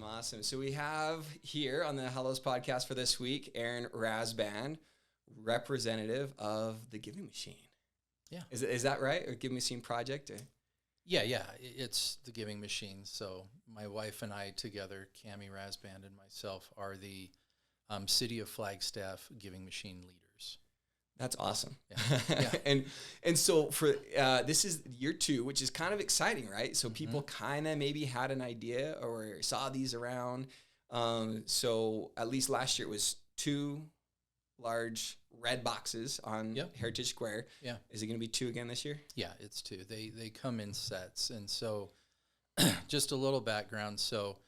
Awesome. So we have here on the Hallows podcast for this week, Aaron Rasband, representative of the Giving Machine. Yeah. Is that right? Or Giving Machine Project? Or? Yeah. It's the Giving Machine. So my wife and I together, Cammie Rasband and myself, are the City of Flagstaff Giving Machine leaders. That's awesome. Yeah. And so for this is year 2, which is kind of exciting, right? So people kind of maybe had an idea or saw these around. So at least last year it was 2 large red boxes on Heritage Square. Yeah. Is it going to be 2 again this year? Yeah, it's 2. They come in sets. And so just a little background. So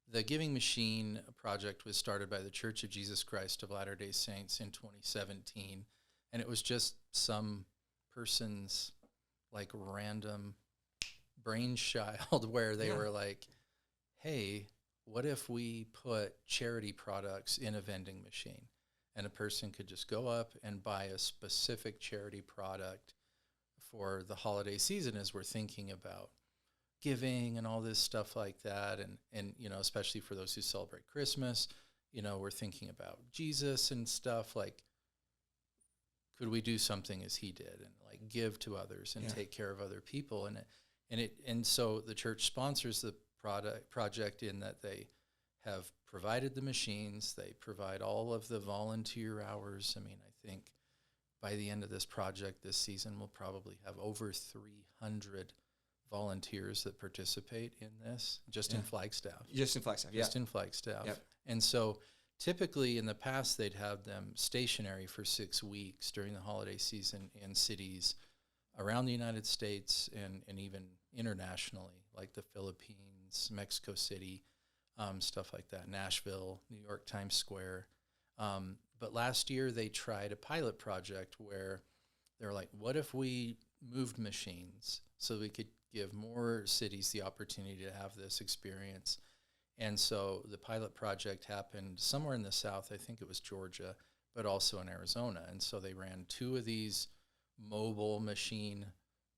the Giving Machine project was started by the Church of Jesus Christ of Latter-day Saints in 2017. And it was just some person's like random brainchild where they were like, hey, what if we put charity products in a vending machine? And a person could just go up and buy a specific charity product for the holiday season as we're thinking about giving and all this stuff like that. And you know, especially for those who celebrate Christmas, you know, we're thinking about Jesus and stuff like, could we do something as he did and like give to others and take care of other people? And so the church sponsors the project in that they have provided the machines, they provide all of the volunteer hours. I mean, I think by the end of this project this season, we'll probably have over 300 volunteers that participate in this just in Flagstaff. Just in Flagstaff, Just in Flagstaff. Yep. And so typically in the past, they'd have them stationary for 6 weeks during the holiday season in cities around the United States and even internationally, like the Philippines, Mexico City, stuff like that, Nashville, New York, Times Square. But last year they tried a pilot project where they're like, what if we moved machines so we could give more cities the opportunity to have this experience? And so the pilot project happened somewhere in the South, I think it was Georgia, but also in Arizona. And so they ran 2 of these mobile machine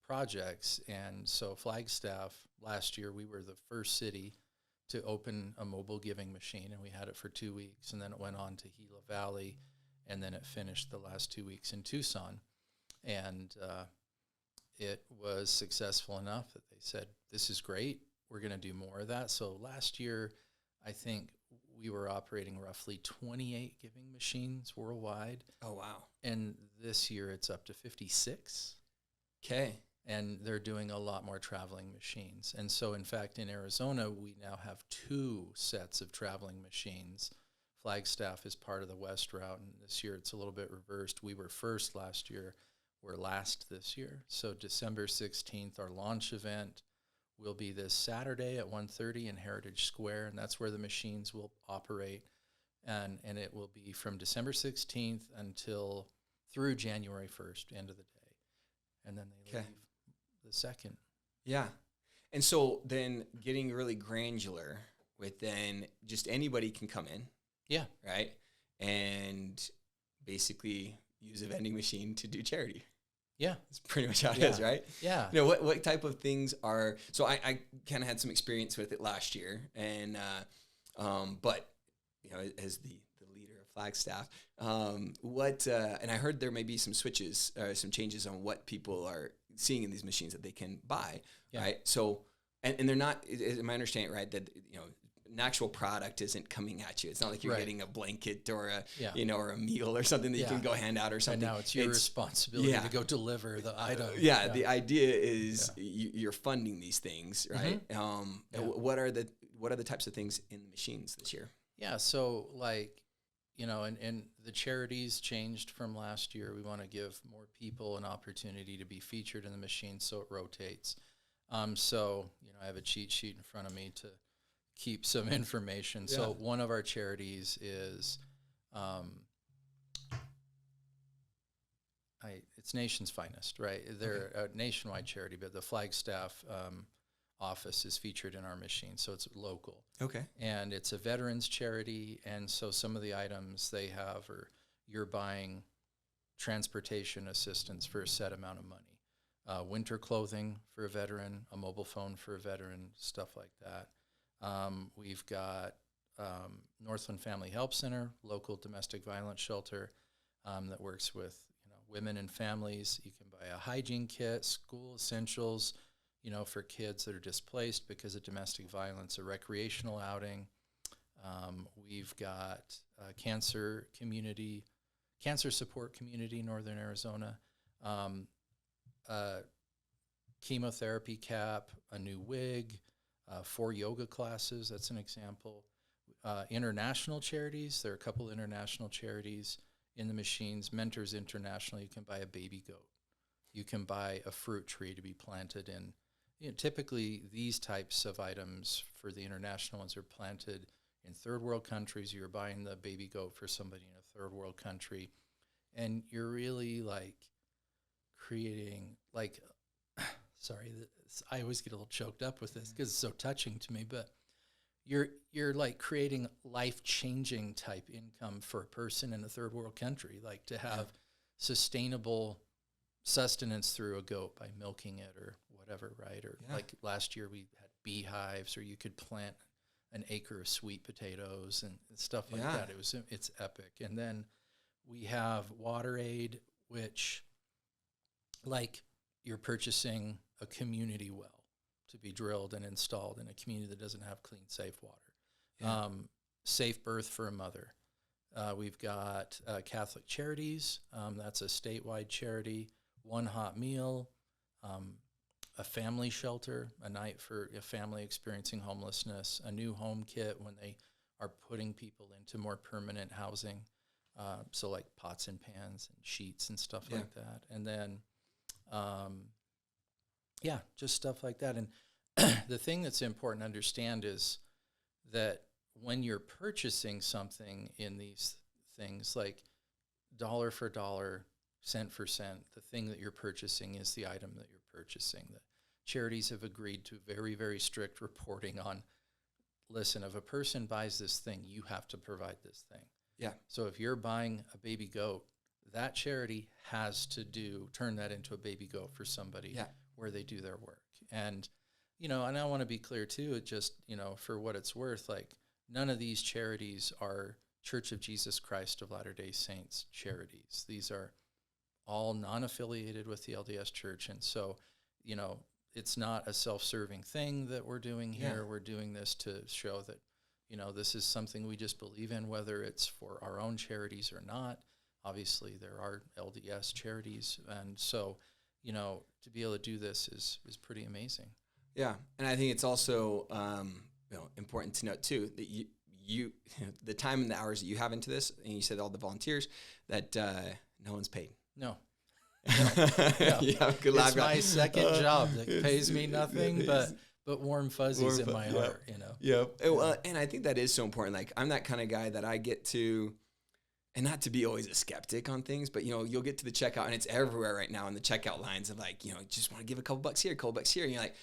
projects. And so Flagstaff, last year, we were the first city to open a mobile giving machine, and we had it for 2 weeks, and then it went on to Gila Valley, and then it finished the last 2 weeks in Tucson. And it was successful enough that they said, this is great. We're going to do more of that. So last year, I think we were operating roughly 28 giving machines worldwide. Oh, wow. And this year it's up to 56. Okay. And they're doing a lot more traveling machines. And so, in fact, in Arizona, we now have 2 sets of traveling machines. Flagstaff is part of the West route, and this year it's a little bit reversed. We were first last year. We're last this year. So December 16th, our launch event will be this Saturday at 1:30 in Heritage Square, and that's where the machines will operate. And it will be from December 16th until through January 1st, end of the day. And then they leave the 2nd. Yeah. And so then getting really granular with then just anybody can come in. Yeah. Right? And basically use a vending machine to do charity. Yeah. That's pretty much how it is, right? Yeah. You know, what type of things are, so I kind of had some experience with it last year, and but, you know, as the leader of Flagstaff, and I heard there may be some switches, some changes on what people are seeing in these machines that they can buy, right? So, and they're not, am I understanding right, that, you know, an actual product isn't coming at you. It's not like you're getting a blanket or a, you know, or a meal or something that you can go hand out or something. And now it's your responsibility to go deliver the item. The idea is you're funding these things, right? What are the types of things in the machines this year? Yeah, so like, you know, and the charities changed from last year. We want to give more people an opportunity to be featured in the machine, so it rotates. So, you know, I have a cheat sheet in front of me to keep some information. Yeah. So one of our charities is, it's Nation's Finest, right? They're a nationwide charity, but the Flagstaff office is featured in our machine, so it's local. Okay. And it's a veterans charity, and so some of the items they have are you're buying transportation assistance for a set amount of money, winter clothing for a veteran, a mobile phone for a veteran, stuff like that. We've got Northland Family Help Center, local domestic violence shelter that works with women and families. You can buy a hygiene kit, school essentials, for kids that are displaced because of domestic violence, a recreational outing. We've got cancer support community, Northern Arizona, chemotherapy cap, a new wig, 4 yoga classes. That's an example. International charities. There are a couple international charities in the machines. Mentors International. You can buy a baby goat. You can buy a fruit tree to be planted in. Typically, these types of items for the international ones are planted in third world countries. You're buying the baby goat for somebody in a third world country, and you're really creating sorry, I always get a little choked up with this because it's so touching to me, but you're creating life-changing type income for a person in a third world country, to have sustainable sustenance through a goat by milking it or whatever, right? Or last year we had beehives, or you could plant an acre of sweet potatoes and stuff like that. It's epic. And then we have water aid, which you're purchasing a community well to be drilled and installed in a community that doesn't have clean, safe water. Safe birth for a mother. We've got Catholic Charities. That's a statewide charity. One hot meal, a family shelter, a night for a family experiencing homelessness, a new home kit when they are putting people into more permanent housing. So pots and pans and sheets and stuff like that. And then, just stuff like that. And the thing that's important to understand is that when you're purchasing something in these things, dollar for dollar, cent for cent, the thing that you're purchasing is the item that you're purchasing. The charities have agreed to very, very strict reporting on, listen, if a person buys this thing, you have to provide this thing. Yeah. So if you're buying a baby goat, that charity has to turn that into a baby goat for somebody where they do their work. And, and I want to be clear too, for what it's worth, none of these charities are Church of Jesus Christ of Latter-day Saints charities. These are all non-affiliated with the LDS Church. And so, it's not a self-serving thing that we're doing here. Yeah. We're doing this to show that, this is something we just believe in, whether it's for our own charities or not. Obviously, there are LDS charities. And so, to be able to do this is pretty amazing. Yeah. And I think it's also important to note, too, that you the time and the hours that you have into this, and you said all the volunteers, that no one's paid. No. Good luck. It's my second job that pays me nothing, but warm fuzzies in my heart, Yeah. And I think that is so important. I'm that kind of guy that I get to, and not to be always a skeptic on things, but you'll get to the checkout, and it's everywhere right now in the checkout lines of just want to give a couple bucks here, and you're like,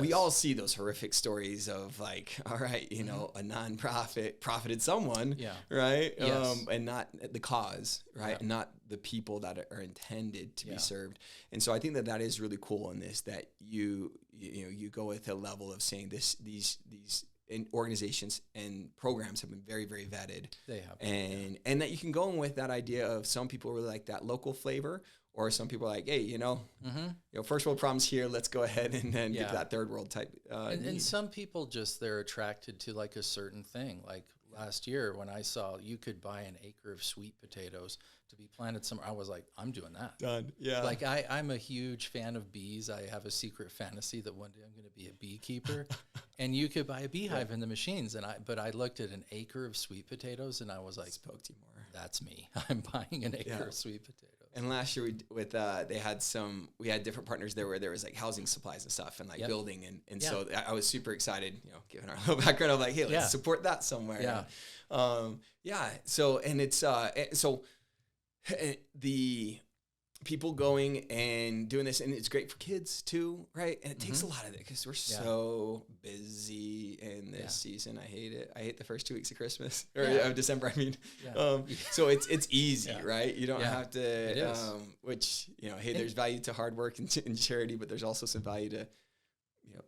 we all see those horrific stories of all right, a nonprofit profited someone, right? Yes. And not the cause, right? And not the people that are intended to be served. And so I think that is really cool in this, that you go with a level of saying these organizations and programs have been very, very vetted. They have. And that you can go in with that idea of some people really like that local flavor, or some people are like, hey, first world problems here, let's go ahead and then get to that third world type. And some people they're attracted to a certain thing. Last year when I saw you could buy an acre of sweet potatoes to be planted somewhere, I was like, I'm doing that. Done. Yeah. I'm a huge fan of bees. I have a secret fantasy that one day I'm going to be a beekeeper. And you could buy a beehive in the machines. But I looked at an acre of sweet potatoes and I was like, spoke to you more. That's me. I'm buying an acre of sweet potatoes. And last year we had different partners there where there was housing supplies and stuff and building. And so I was super excited, given our little background of hey, let's support that somewhere. Yeah. So, and it's, the people going and doing this, and it's great for kids too, right? And it takes a lot of it because we're so busy in this season. I hate it. I hate the first 2 weeks of Christmas or of December. I mean, so it's easy, right? You don't have to. Which hey, there's value to hard work and charity, but there's also some value to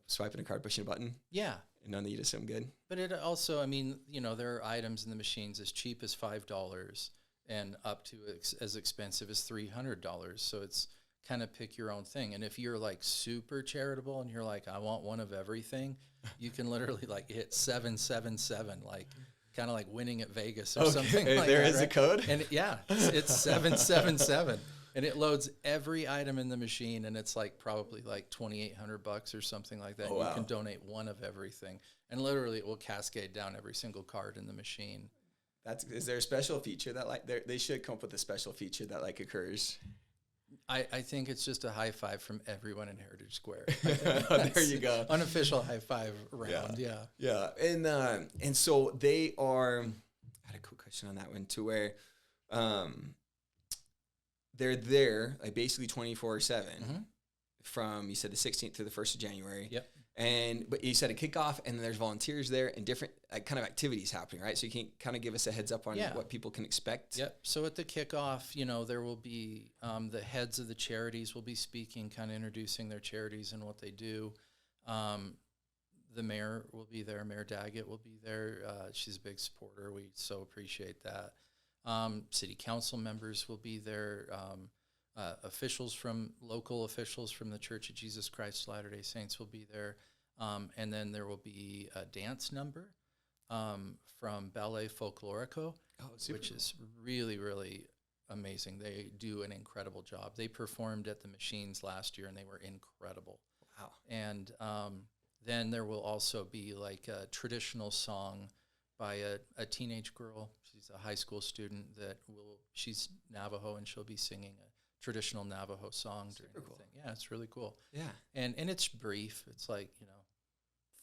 swiping a card, pushing a button. Yeah, And none of you just some good. But it also, I mean, there are items in the machines as cheap as $5 and up to as expensive as $300. So it's kind of pick your own thing. And if you're like super charitable and you're like, I want one of everything, you can literally like hit 777, like kind of like winning at Vegas or something like there that. Is a code? And it's 777. And it loads every item in the machine, and it's like probably like $2,800 or something like that. Oh, wow. You can donate one of everything, and literally it will cascade down every single card in the machine. Is there a special feature that like they should come up with a special feature that like occurs? I think it's just a high five from everyone in Heritage Square. There you go. Unofficial high five round. Yeah. And so they are. I had a quick question on that one too, where they're there like basically 24/7 from, you said, the 16th through the 1st of January. Yep. But you said a kickoff, and then there's volunteers there and different kind of activities happening, right? So you can kind of give us a heads up on what people can expect. Yep. So at the kickoff, there will be the heads of the charities will be speaking, kind of introducing their charities and what they do. The mayor will be there. Mayor Daggett will be there. She's a big supporter. We so appreciate that. City council members will be there. Local officials from the Church of Jesus Christ of Latter-day Saints will be there. And then there will be a dance number from Ballet Folklorico, which is really, really amazing. They do an incredible job. They performed at the machines last year, and they were incredible. Wow. And then there will also be like a traditional song by a teenage girl. She's a high school student she's Navajo, and she'll be singing a traditional Navajo song during the thing. Yeah, it's really cool. Yeah. And it's brief. It's like,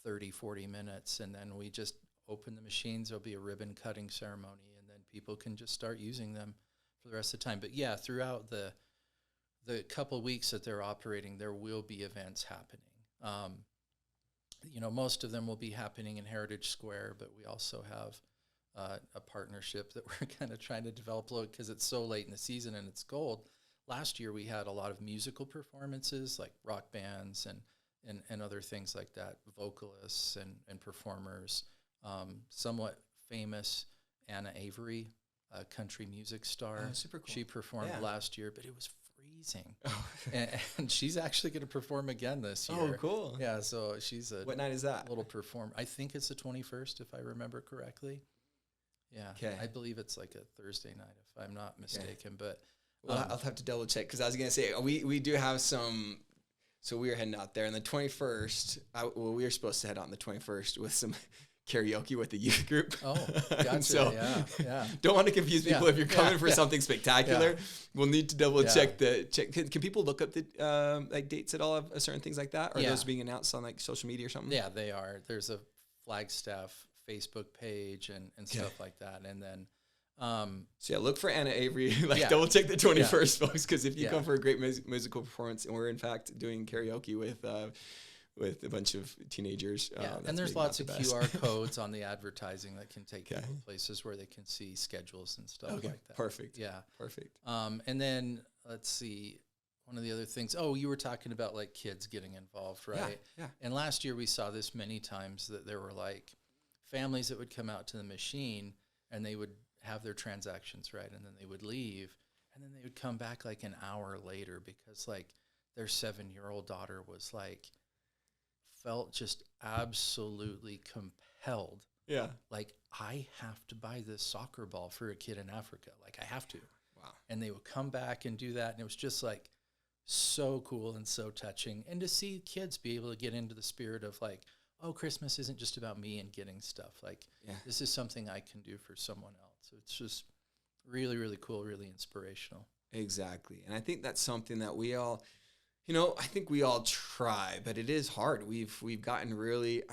30, 40 minutes, and then we just open the machines. There'll be a ribbon cutting ceremony, and then people can just start using them for the rest of the time. But yeah, throughout the couple weeks that they're operating, there will be events happening. Most of them will be happening in Heritage Square, but we also have a partnership that we're kind of trying to develop because it's so late in the season and it's cold. Last year we had a lot of musical performances like rock bands and other things like that, vocalists and performers. Somewhat famous Anna Avery, a country music star. Oh, super cool. She performed last year, but it was freezing. And she's actually going to perform again this year. Oh, cool. Yeah, so she's What night is that? Little perform. I think it's the 21st, if I remember correctly. Yeah, okay. I believe it's like a Thursday night, if I'm not mistaken. But I'll have to double check, because I was going to say we do have some. So we were heading out there, and the 21st. We were supposed to head out on the 21st with some karaoke with the youth group. Oh, gotcha. So yeah. Don't want to confuse people if you're coming for something spectacular. Yeah. We'll need to double check Can people look up the like dates at all of certain things like that? Or are those being announced on like social media or something? Yeah, they are. There's a Flagstaff Facebook page and stuff like that. And then look for Anna Avery. Double check the 21st, folks, because if you come for a great musical performance, and we're in fact doing karaoke with a bunch of teenagers. And there's lots of QR codes on the advertising that can take people places where they can see schedules and stuff like that. Perfect. Yeah. Perfect. And then let's see, one of the other things. Oh, you were talking about like kids getting involved, right? Yeah. And last year we saw this many times, that there were like families that would come out to the machine and they would have their transactions, right? And then they would leave, and then they would come back like an hour later because like their 7-year-old daughter was like, felt just absolutely compelled. Yeah. Like, I have to buy this soccer ball for a kid in Africa. Like, I have to. Wow. And they would come back and do that. And it was just like so cool and so touching. And to see kids be able to get into the spirit of like, oh, Christmas isn't just about me and getting stuff. Like, this is something I can do for someone else. So it's just really, really cool, really inspirational. Exactly. And I think that's something that we all, I think we all try, but it is hard. We've gotten really,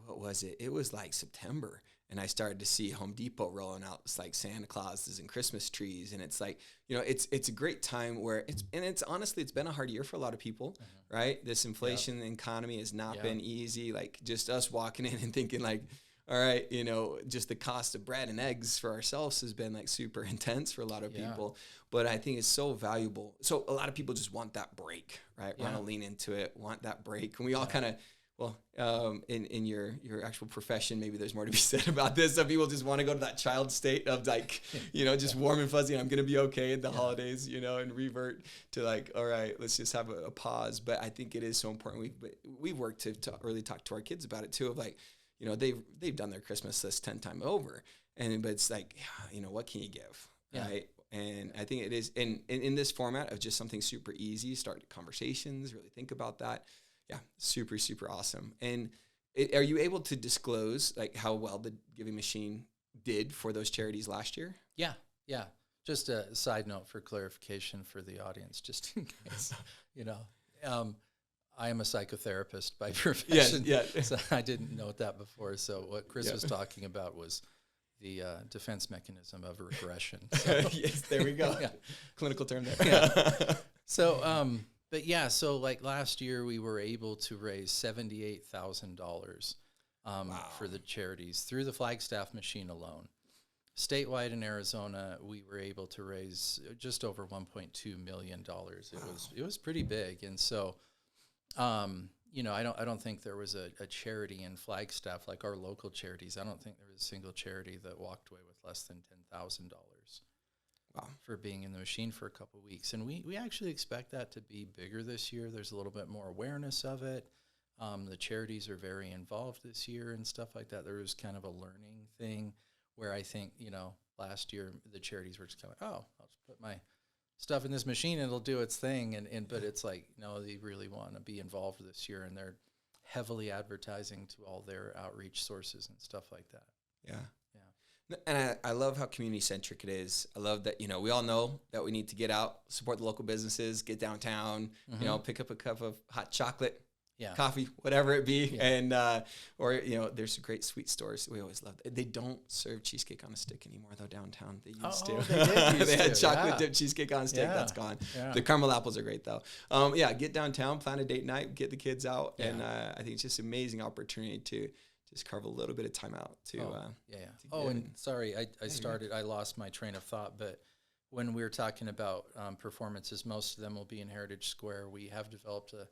what was it? It was like September, and I started to see Home Depot rolling out like Santa Clauses and Christmas trees, and it's like, it's a great time where it's honestly, it's been a hard year for a lot of people, right? This inflation economy has not been easy. Like just us walking in and thinking like, all right, just the cost of bread and eggs for ourselves has been like super intense for a lot of people. But I think it's so valuable. So a lot of people just want that break, right? Want to lean into it, want that break. And we all kind of, Well, in your actual profession, maybe there's more to be said about this. Some people just want to go to that child state of like, just warm and fuzzy. I'm going to be okay in the holidays, and revert to like, all right, let's just have a pause. But I think it is so important. We've worked to really talk to our kids about it too. Of like, they've done their Christmas list 10 times over, but it's like, what can you give, right? And I think it is in this format of just something super easy. Start conversations, really think about that. Yeah, super, super awesome. And are you able to disclose like how well the Giving Machine did for those charities last year? Yeah. Just a side note for clarification for the audience, just in case, I am a psychotherapist by profession. Yeah. So I didn't note that before. So what Chris was talking about was the defense mechanism of regression. So. Yes, there we go. Clinical term there. Yeah. So, but yeah, so like last year we were able to raise $78,000 for the charities through the Flagstaff machine alone. Statewide in Arizona, we were able to raise just over $1.2 million. It was pretty big, and so I don't think there was a charity in Flagstaff like our local charities. I don't think there was a single charity that walked away with less than $10,000. Wow. For being in the machine for a couple of weeks. And we actually expect that to be bigger this year. There's a little bit more awareness of it. The charities are very involved this year and stuff like that. There was kind of a learning thing where I think, last year the charities were just kind of, I'll just put my stuff in this machine and it'll do its thing. But it's like, no, they really want to be involved this year, and they're heavily advertising to all their outreach sources and stuff like that. Yeah. And I love how community-centric it is. I love that, we all know that we need to get out, support the local businesses, get downtown, pick up a cup of hot chocolate, coffee, whatever it be. And, there's great sweet stores. We always love that. They don't serve cheesecake on a stick anymore, though, downtown. They used to. They had chocolate-dipped cheesecake on a stick. That's gone. Yeah. The caramel apples are great, though. Get downtown, plan a date night, get the kids out. Yeah. And I think it's just an amazing opportunity to just carve a little bit of time out to. And sorry, I lost my train of thought, but when we were talking about performances, most of them will be in Heritage Square. We have developed a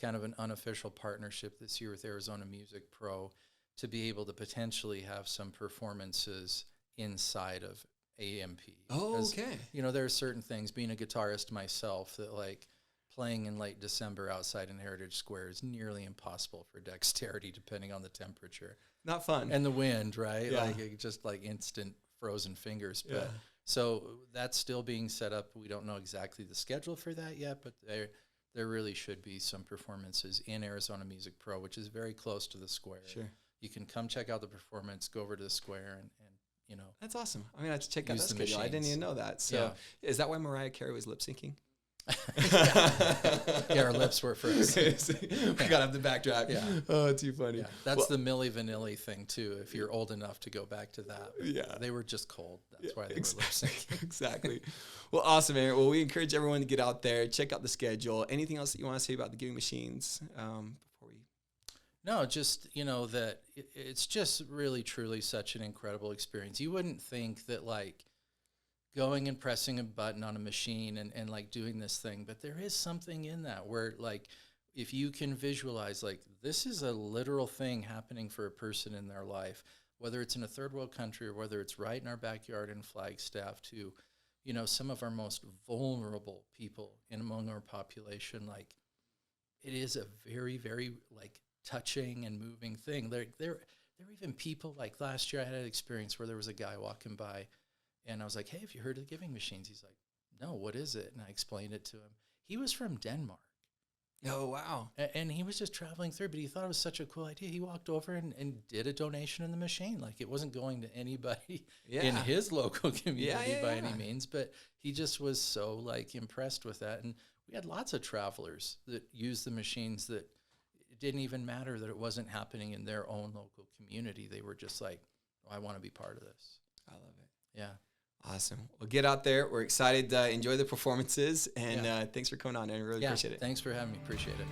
kind of an unofficial partnership this year with Arizona Music Pro to be able to potentially have some performances inside of AMP. Oh, okay. There are certain things, being a guitarist myself, that like playing in late December outside in Heritage Square is nearly impossible for dexterity, depending on the temperature. Not fun. And the wind, right? Yeah. Just like instant frozen fingers. But so that's still being set up. We don't know exactly the schedule for that yet, but there really should be some performances in Arizona Music Pro, which is very close to the square. Sure. You can come check out the performance, go over to the square, and That's awesome. I mean, I have to check out that schedule. I didn't even know that. So is that why Mariah Carey was lip syncing? Our lips were first. We gotta have the backtrack. Yeah. Oh, too funny. Yeah. That's the Milli Vanilli thing too. If you're old enough to go back to that. Yeah. They were just cold. That's why they were lip syncing. Exactly. Well, awesome, Aaron. Well, we encourage everyone to get out there, check out the schedule. Anything else that you want to say about the Giving Machines before we? No, just that it's just really truly such an incredible experience. You wouldn't think that like going and pressing a button on a machine and like doing this thing, but there is something in that where like if you can visualize like this is a literal thing happening for a person in their life, whether it's in a third world country or whether it's right in our backyard in Flagstaff to some of our most vulnerable people in among our population, like it is a very, very like touching and moving thing. There are even people like last year I had an experience where there was a guy walking by. And I was like, hey, have you heard of the Giving Machines? He's like, no, what is it? And I explained it to him. He was from Denmark. Oh, wow. And he was just traveling through, but he thought it was such a cool idea. He walked over and did a donation in the machine. Like it wasn't going to anybody in his local community by any means, but he just was so like impressed with that. And we had lots of travelers that used the machines that it didn't even matter that it wasn't happening in their own local community. They were just like, I want to be part of this. I love it. Yeah. Awesome. Well, get out there. We're excited. Enjoy the performances. And thanks for coming on. I really appreciate it. Thanks for having me. Appreciate it.